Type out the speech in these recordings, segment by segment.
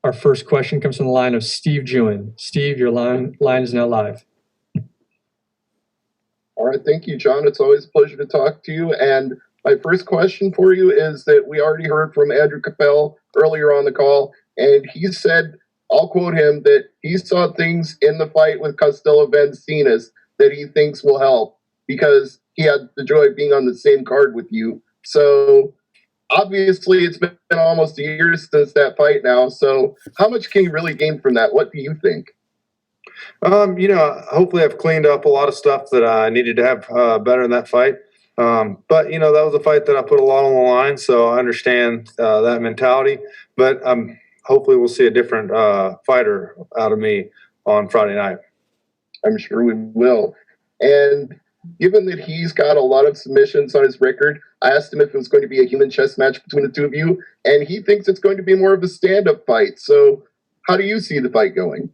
Our first question comes from the line of Steve Jewin. Steve, your line is now live. All right, thank you, John. It's always a pleasure to talk to you. And my first question for you is that we already heard from Andrew Capel earlier on the call, and he said, I'll quote him, that he saw things in the fight with Costello Vancinas that he thinks will help because he had the joy of being on the same card with you. So obviously it's been almost a year since that fight now. So how much can you really gain from that? What do you think? Hopefully I've cleaned up a lot of stuff that I needed to have better in that fight. But that was a fight that I put a lot on the line, so I understand that mentality. But hopefully we'll see a different fighter out of me on Friday night. I'm sure we will. And given that he's got a lot of submissions on his record, I asked him if it was going to be a human chess match between the two of you, and he thinks it's going to be more of a stand-up fight. So how do you see the fight going?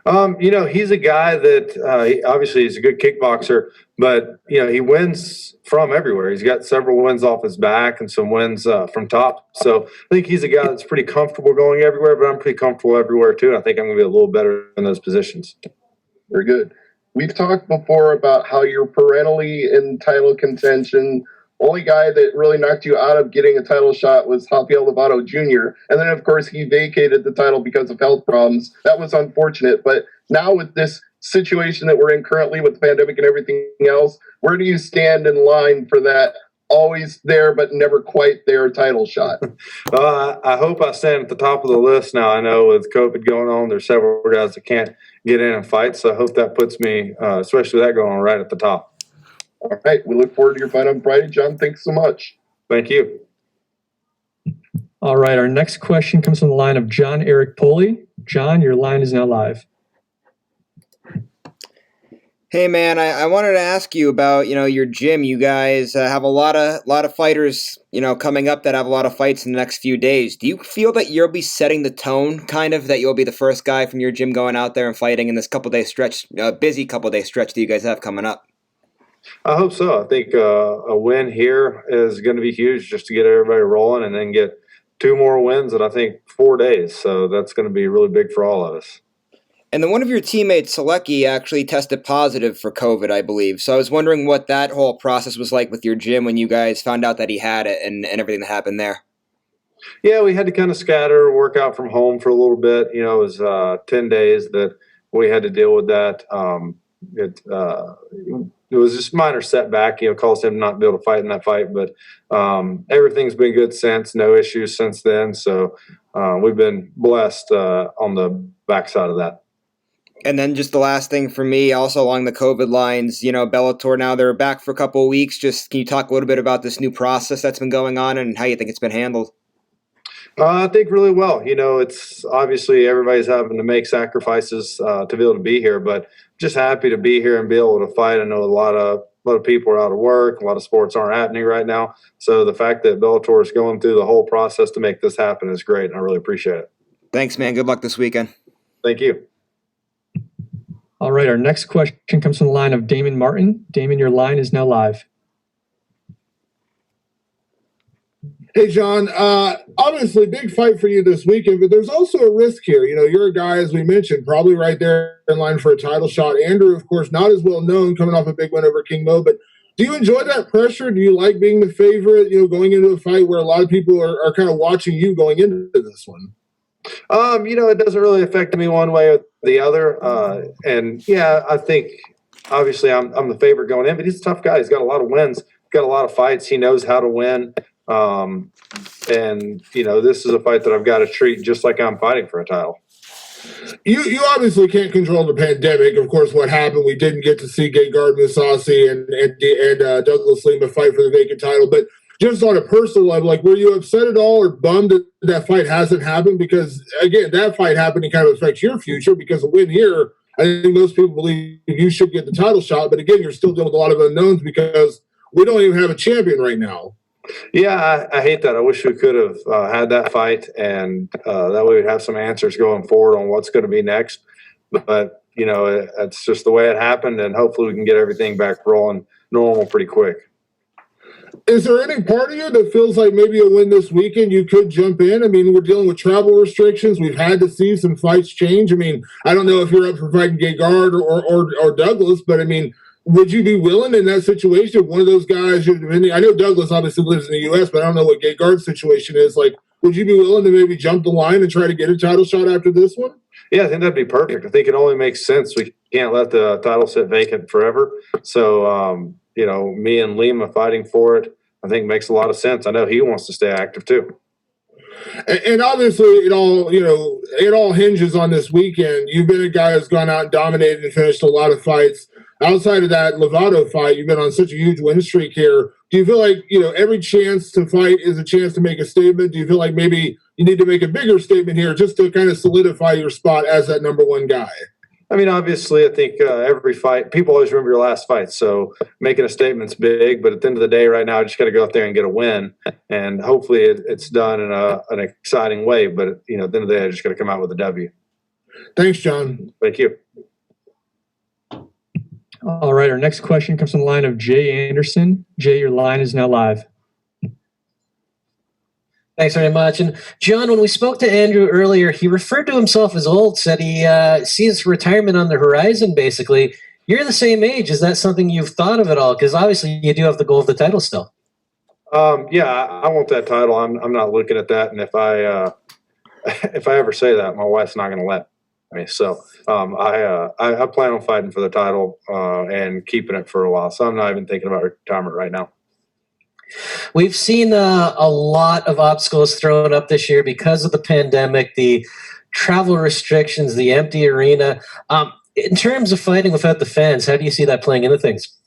He's a guy that obviously he's a good kickboxer, but he wins from everywhere. He's got several wins off his back and some wins from top. So I think he's a guy that's pretty comfortable going everywhere, but I'm pretty comfortable everywhere too. And I think I'm going to be a little better in those positions. Very good. We've talked before about how you're perennially in title contention. Only guy that really knocked you out of getting a title shot was Rafael Lovato Jr. And then, of course, he vacated the title because of health problems. That was unfortunate. But now with this situation that we're in currently with the pandemic and everything else, where do you stand in line for that always there but never quite there title shot? I hope I stand at the top of the list now. I know with COVID going on, there's several guys that can't get in and fight. So I hope that puts me, especially with that going on, right at the top. All right. We look forward to your fight on Friday. John, thanks so much. Thank you. All right. Our next question comes from the line of John Eric Poley. John, your line is now live. Hey, man, I wanted to ask you about, your gym. You guys have a lot of fighters, coming up that have a lot of fights in the next few days. Do you feel that you'll be setting the tone, kind of, that you'll be the first guy from your gym going out there and fighting in this busy couple-day stretch that you guys have coming up? I hope so. I think a win here is going to be huge just to get everybody rolling and then get 2 more wins in, I think, 4 days. So that's going to be really big for all of us. And then one of your teammates, Selecki, actually tested positive for COVID, I believe. So I was wondering what that whole process was like with your gym when you guys found out that he had it and everything that happened there. Yeah, we had to kind of scatter, work out from home for a little bit. It was 10 days that we had to deal with that. It was just a minor setback, caused him not to be able to fight in that fight. But everything's been good since, no issues since then. So we've been blessed on the backside of that. And then just the last thing for me, also along the COVID lines, Bellator now, they're back for a couple of weeks. Just can you talk a little bit about this new process that's been going on and how you think it's been handled? I think really well. It's obviously everybody's having to make sacrifices to be able to be here, but just happy to be here and be able to fight. I know a lot of people are out of work. A lot of sports aren't happening right now. So the fact that Bellator is going through the whole process to make this happen is great, and I really appreciate it. Thanks, man. Good luck this weekend. Thank you. All right. Our next question comes from the line of Damon Martin. Damon, your line is now live. Hey, John, obviously big fight for you this weekend, but there's also a risk here. You're a guy, as we mentioned, probably right there in line for a title shot. Andrew, of course, not as well known, coming off a big win over King Mo, but do you enjoy that pressure? Do you like being the favorite, going into a fight where a lot of people are kind of watching you going into this one? It doesn't really affect me one way or the other. And yeah, I think obviously I'm the favorite going in, but he's a tough guy. He's got a lot of wins, got a lot of fights. He knows how to win. This is a fight that I've got to treat just like I'm fighting for a title. You obviously can't control the pandemic. Of course, what happened, we didn't get to see Gegard Mousasi and Douglas Lima fight for the vacant title. But just on a personal level, were you upset at all or bummed that fight hasn't happened? Because, again, that fight happening kind of affects your future because a win here, I think most people believe you should get the title shot. But, again, you're still dealing with a lot of unknowns because we don't even have a champion right now. Yeah, I hate that. I wish we could have had that fight, and that way we'd have some answers going forward on what's going to be next. But, it's just the way it happened, and hopefully we can get everything back rolling normal pretty quick. Is there any part of you that feels like maybe a win this weekend you could jump in? I mean, we're dealing with travel restrictions. We've had to see some fights change. I mean, I don't know if you're up for fighting Gegard or Douglas, but I mean, would you be willing in that situation if one of those guys? I know Douglas obviously lives in the U.S., but I don't know what Gegard's situation is. Like, would you be willing to maybe jump the line and try to get a title shot after this one? Yeah, I think that'd be perfect. I think it only makes sense. We can't let the title sit vacant forever. So, me and Lima fighting for it, I think makes a lot of sense. I know he wants to stay active too. And obviously, it all hinges on this weekend. You've been a guy who's gone out and dominated and finished a lot of fights. Outside of that Lovato fight, you've been on such a huge win streak here. Do you feel like, every chance to fight is a chance to make a statement? Do you feel like maybe you need to make a bigger statement here just to kind of solidify your spot as that number one guy? I mean, obviously, I think every fight, people always remember your last fight. So making a statement's big, but at the end of the day, right now, I just got to go out there and get a win. And hopefully it's done in an exciting way. But, at the end of the day, I just got to come out with a W. Thanks, John. Thank you. All right, our next question comes from the line of Jay Anderson. Jay, your line is now live. Thanks very much. And John, when we spoke to Andrew earlier, he referred to himself as old, said he sees retirement on the horizon, basically. You're the same age. Is that something you've thought of at all? Because obviously you do have the goal of the title still. Yeah, I want that title. I'm not looking at that. And if I ever say that, my wife's not going to let me. So I plan on fighting for the title and keeping it for a while. So I'm not even thinking about retirement right now. We've seen a lot of obstacles thrown up this year because of the pandemic, the travel restrictions, the empty arena. In terms of fighting without the fans, how do you see that playing into things?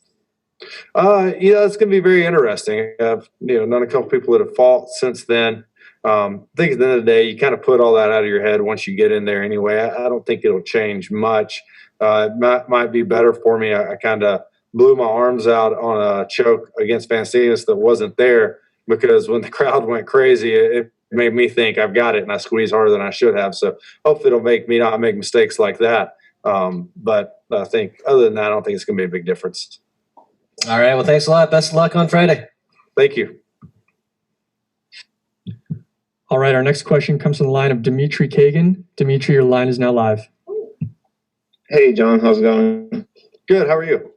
It's going to be very interesting. I've known a couple people that have fought since then. I think at the end of the day, you kind of put all that out of your head once you get in there anyway. I don't think it'll change much. It might be better for me. I kind of blew my arms out on a choke against Vancinas that wasn't there because when the crowd went crazy, it made me think I've got it, and I squeezed harder than I should have. So hopefully it'll make me not make mistakes like that. But I think other than that, I don't think it's going to be a big difference. All right. Well, thanks a lot. Best of luck on Friday. Thank you. All right, our next question comes from the line of Dimitri Kagan. Dimitri, your line is now live. Hey, John, how's it going? Good. How are you?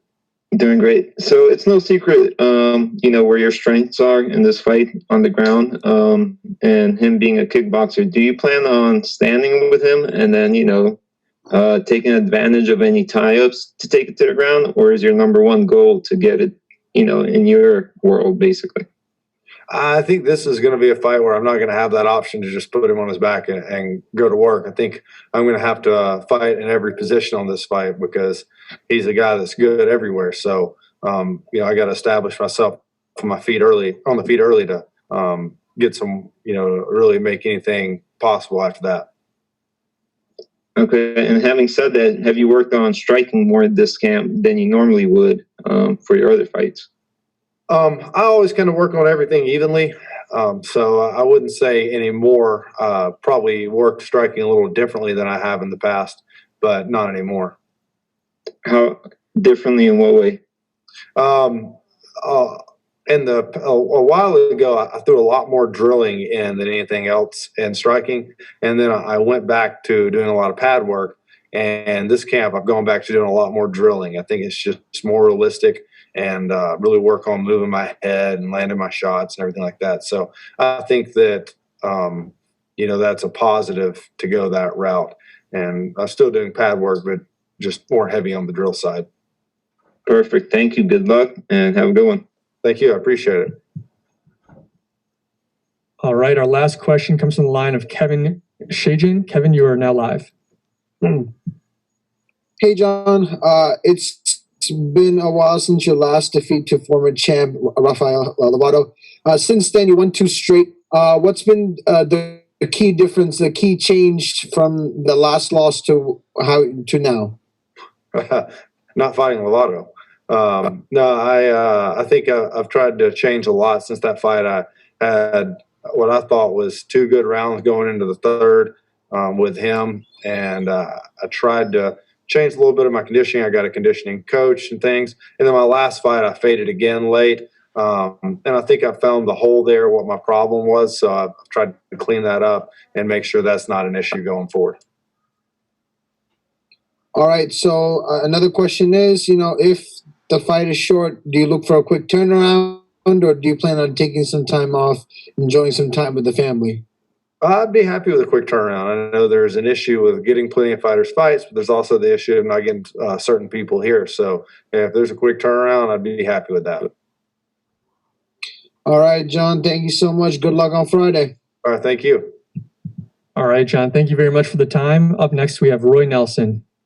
Doing great. So it's no secret, where your strengths are in this fight on the ground, and him being a kickboxer. Do you plan on standing with him and then, taking advantage of any tie-ups to take it to the ground, or is your number one goal to get it, in your world, basically? I think this is going to be a fight where I'm not going to have that option to just put him on his back and go to work. I think I'm going to have to fight in every position on this fight because he's a guy that's good everywhere. So, I got to establish myself on the feet early to get some, really make anything possible after that. Okay. And having said that, have you worked on striking more this camp than you normally would for your other fights? I always kind of work on everything evenly. So I wouldn't say any more. Probably work striking a little differently than I have in the past, but not anymore. How differently, in what way? A while ago, I threw a lot more drilling in than anything else in striking. And then I went back to doing a lot of pad work. And this camp, I've gone back to doing a lot more drilling. I think it's just more realistic and really work on moving my head and landing my shots and everything like that. So I think that, that's a positive to go that route. And I'm still doing pad work, but just more heavy on the drill side. Perfect. Thank you. Good luck and have a good one. Thank you. I appreciate it. All right, our last question comes from the line of Kevin Shajan. Kevin, you are now live. Hey, John. It's been a while since your last defeat to former champ Rafael Lovato. Since then, you won 2 straight. What's been the key difference, the key change from the last loss to now? Not fighting Lovato. No, I think I've tried to change a lot since that fight. I had what I thought was 2 good rounds going into the third with him, and I tried to change a little bit of my conditioning. I got a conditioning coach and things. And then my last fight, I faded again late. And I think I found the hole there, what my problem was. So I've tried to clean that up and make sure that's not an issue going forward. All right. So another question is, if the fight is short, do you look for a quick turnaround, or do you plan on taking some time off, enjoying some time with the family? I'd be happy with a quick turnaround. I know there's an issue with getting plenty of fighters fights, but there's also the issue of not getting certain people here. So if there's a quick turnaround, I'd be happy with that. All right, John, thank you so much. Good luck on Friday. All right, thank you. All right, John, thank you very much for the time. Up next, we have Roy Nelson.